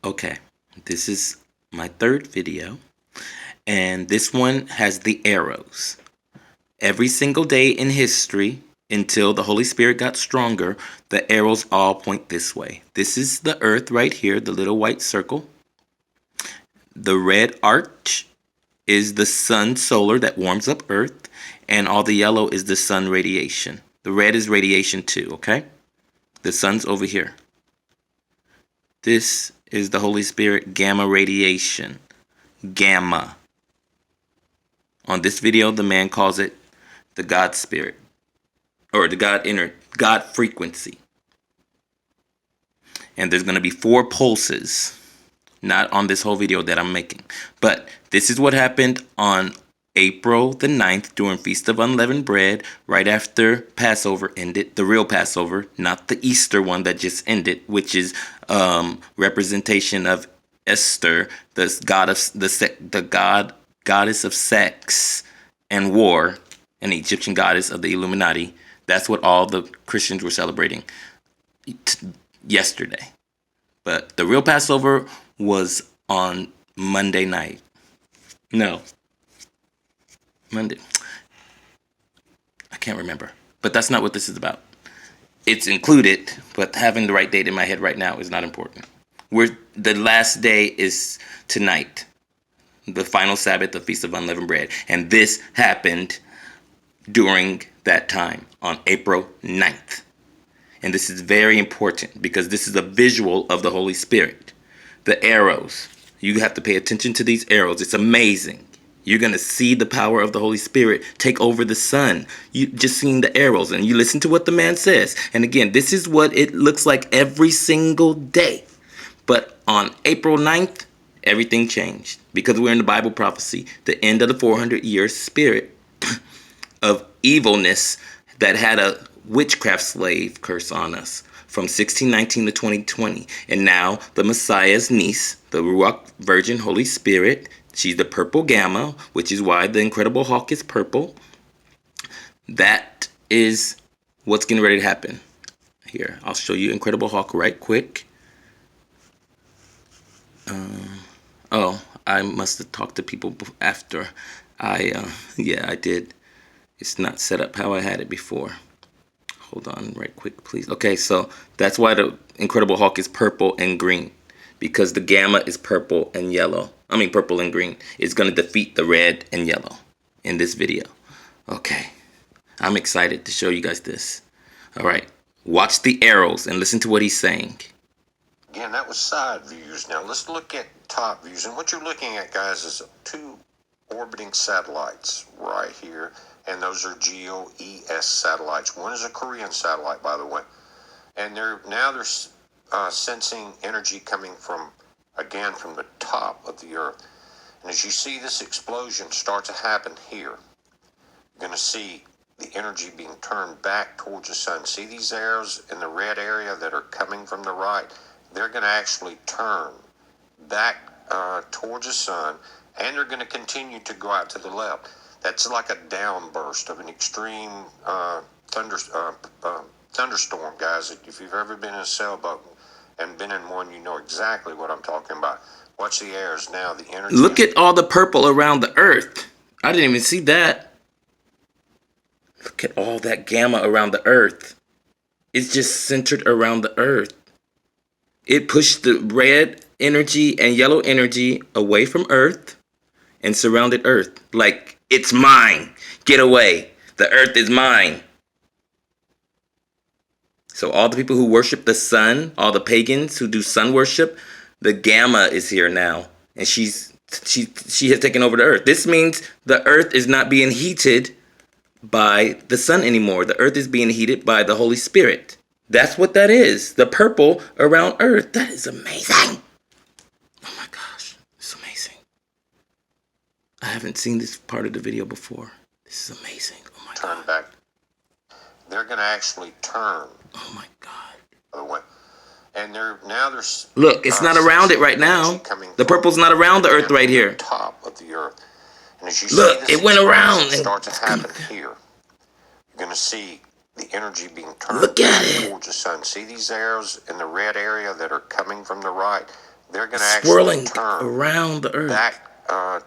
Okay, this is my third video, and this one has the arrows. Every single day in history, until the Holy Spirit got stronger, the arrows all point this way. This is the earth right here, the little white circle. The red arch is the sun solar that warms up earth, and all the yellow is the sun radiation. The red is radiation too, okay? The sun's over here. This is the Holy Spirit gamma radiation. Gamma. On this video, the man calls it the God Spirit, or the God frequency. And there's going to be 4 pulses, not on this whole video that I'm making. But this is what happened on April the 9th during Feast of Unleavened Bread, right after Passover ended, the real Passover, not the Easter one that just ended, which is representation of Esther, the goddess of sex and war, an Egyptian goddess of the Illuminati. That's what all the Christians were celebrating yesterday. But the real Passover was on Monday night. No. Monday. I can't remember. But that's not what this is about. It's included, but having the right date in my head right now is not important. The last day is tonight. The final Sabbath, the Feast of Unleavened Bread. And this happened during that time on April 9th. And this is very important because this is a visual of the Holy Spirit. The arrows. You have to pay attention to these arrows. It's amazing. You're going to see the power of the Holy Spirit take over the sun. You just seeing the arrows, and you listen to what the man says. And again, this is what it looks like every single day. But on April 9th, everything changed because we're in the Bible prophecy, the end of the 400-year spirit of evilness that had a witchcraft slave curse on us from 1619 to 2020. And now the Messiah's niece, the Ruach Virgin Holy Spirit, she's the purple gamma, which is why the Incredible Hulk is purple. That is what's getting ready to happen. Here, I'll show you Incredible Hulk right quick. Oh, I must have talked to people after. Yeah, I did. It's not set up how I had it before. Hold on right quick, please. Okay, so that's why the Incredible Hulk is purple and green. Because the gamma is purple and yellow. I mean purple and green. It's going to defeat the red and yellow in this video. Okay. I'm excited to show you guys this. All right. Watch the arrows and listen to what he's saying. Again, that was side views. Now let's look at top views. And what you're looking at, guys, is 2 orbiting satellites right here. And those are GEO-ES satellites. One is a Korean satellite, by the way. And they're sensing energy coming from the top of the earth. And as you see this explosion start to happen here, you're going to see the energy being turned back towards the sun. See these arrows in the red area that are coming from the right? They're going to actually turn back towards the sun, and they're going to continue to go out to the left. That's like a downburst of an extreme thunderstorm, guys. If you've ever been in a sailboat and been in one, you know exactly what I'm talking about. Watch the arrows now. The energy. Look at all the purple around the earth. I didn't even see that. Look at all that gamma around the earth. It's just centered around the earth. It pushed the red energy and yellow energy away from earth and surrounded earth. Like, it's mine. Get away. The earth is mine. So all the people who worship the sun, all the pagans who do sun worship, the gamma is here now. And she has taken over the earth. This means the earth is not being heated by the sun anymore. The earth is being heated by the Holy Spirit. That's what that is. The purple around earth. That is amazing. Oh my gosh. It's amazing. I haven't seen this part of the video before. This is amazing. Oh my God. Turn back. They're going to actually turn. Oh my God. By the way. And look, it's not around it right now. The purple's not around the earth right here. Top of the earth. And as you look, see it went around. Start to happen here. You're going to see the energy being turned towards the sun. See these arrows in the red area that are coming from the right? they're going to actually swirling turn around the earth. back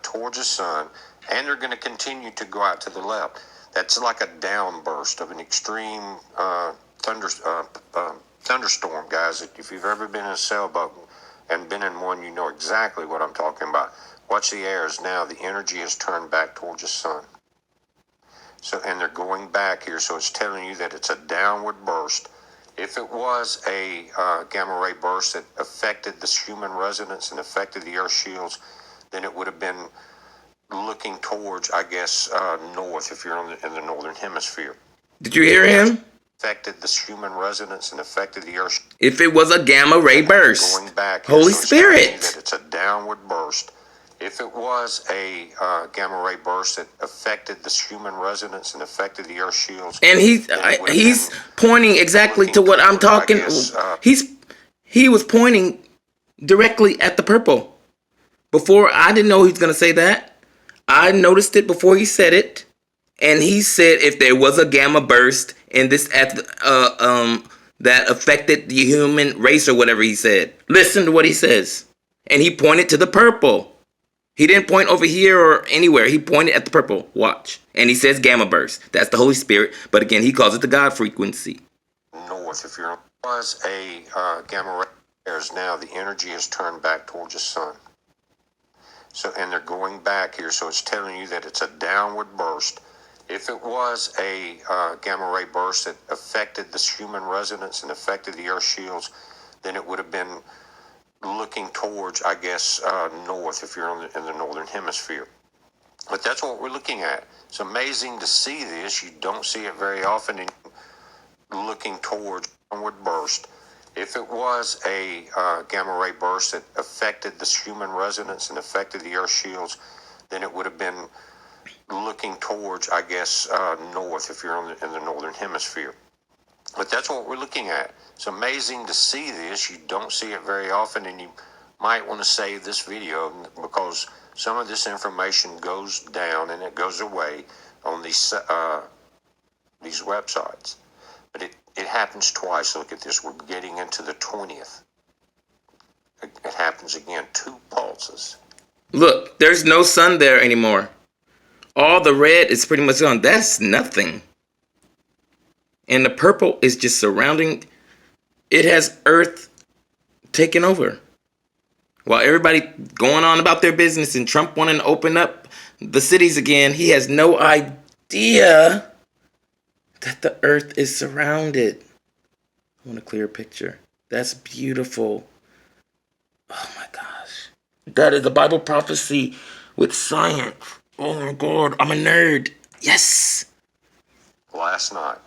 towards the sun, and they're going to continue to go out to the left. That's like a downburst of an extreme thunderstorm, guys. If you've ever been in a sailboat and been in one, you know exactly what I'm talking about. Watch the airs now. The energy has turned back towards the sun. So, and they're going back here, so it's telling you that it's a downward burst. If it was a gamma ray burst that affected the Schumann resonance and affected the Earth shields, then it would have been looking towards, I guess, north if you're in the northern hemisphere. Did you hear him? Affected the Schumann resonance and affected the Earth. If it was a gamma ray burst, Going back here, Holy so it's telling you Spirit. that it's a downward burst. If it was a gamma ray burst that affected the Schumann resonance and affected the Earth shields, And he's pointing exactly to what I'm talking. He was pointing directly at the purple. Before, I didn't know he was gonna say that. I noticed it before he said it, and he said if there was a gamma burst and this that affected the human race or whatever he said. Listen to what he says, and he pointed to the purple. He didn't point over here or anywhere. He pointed at the purple. Watch. And he says gamma burst. That's the Holy Spirit. But again, he calls it the God frequency. North, if you're was a gamma ray, there's now the energy has turned back towards the sun. So, and they're going back here, so it's telling you that it's a downward burst. If it was a gamma ray burst that affected the Schumann resonance and affected the Earth shields, then it would have been looking towards, I guess, north if you're in the northern hemisphere. But that's what we're looking at. It's amazing to see this. You don't see it very often. And looking towards downward burst. If it was a gamma ray burst that affected the Schumann resonance and affected the Earth shields, then it would have been looking towards, I guess, north if you're in the northern hemisphere. But that's what we're looking at. It's amazing to see this. You don't see it very often, and you might want to save this video because some of this information goes down and it goes away on these websites. But it happens twice. Look at this. We're getting into the 20th. It happens again. 2 pulses. Look, there's no sun there anymore. All the red is pretty much gone. That's nothing. And the purple is just surrounding. It has Earth taken over. While everybody going on about their business and Trump wanting to open up the cities again, he has no idea that the Earth is surrounded. I want a clear picture. That's beautiful. Oh my gosh. That is a Bible prophecy with science. Oh my God, I'm a nerd. Yes. Last night.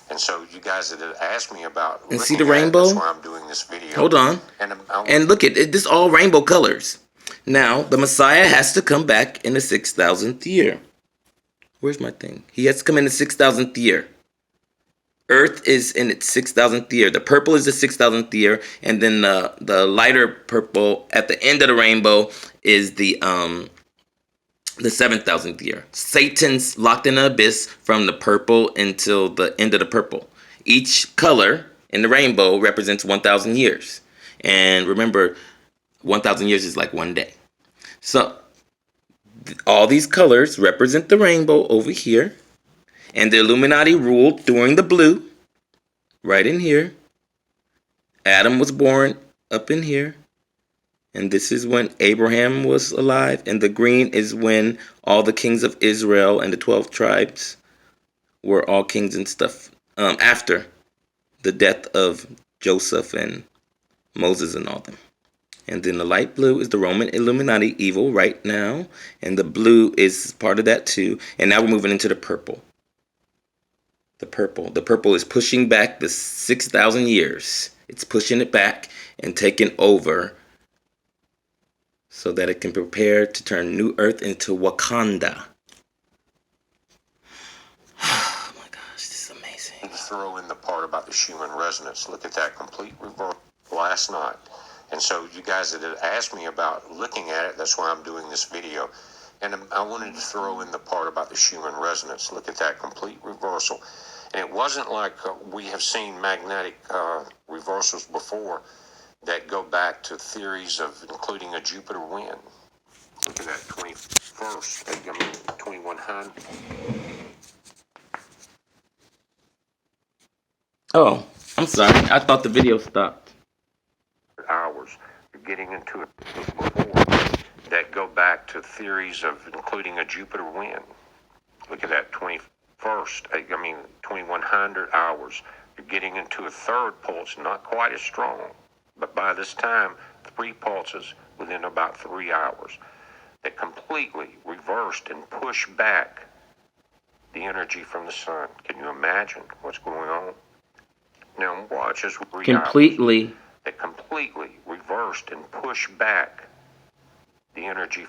And so you guys that have asked me about and see the rainbow? That's why I'm doing this video. Hold on. And look at it. This all rainbow colors. Now, the Messiah has to come back in the 6,000th year. Where's my thing? He has to come in the 6,000th year. Earth is in its 6,000th year. The purple is the 6,000th year. And then the lighter purple at the end of the rainbow is the 7,000th year. Satan's locked in an abyss from the purple until the end of the purple. Each color in the rainbow represents 1,000 years. And remember, 1,000 years is like one day. So, all these colors represent the rainbow over here. And the Illuminati ruled during the blue, right in here. Adam was born up in here. And this is when Abraham was alive. And the green is when all the kings of Israel and the 12 tribes were all kings and stuff. After the death of Joseph and Moses and all them. And then the light blue is the Roman Illuminati evil right now. And the blue is part of that too. And now we're moving into the purple. The purple. The purple is pushing back the 6,000 years. It's pushing it back and taking over so that it can prepare to turn New Earth into Wakanda. Oh my gosh, this is amazing. Throw in the part about the Schumann resonance. Look at that complete reversal last night. And so you guys that have asked me about looking at it, that's why I'm doing this video. And I wanted to throw in the part about the Schumann resonance. Look at that complete reversal. And it wasn't like we have seen magnetic reversals before. that go back to theories of including a Jupiter wind. Look at that 2100. Oh, I'm sorry. I thought the video stopped. Hours. You're getting into it before that go back to theories of including a Jupiter wind. Look at that 2100 hours. You're getting into a third pulse, not quite as strong, but by this time, 3 pulses within about 3 hours that completely reversed and pushed back the energy from the sun. Can you imagine what's going on? Now watch as 3 hours Completely. that completely reversed and pushed back the energy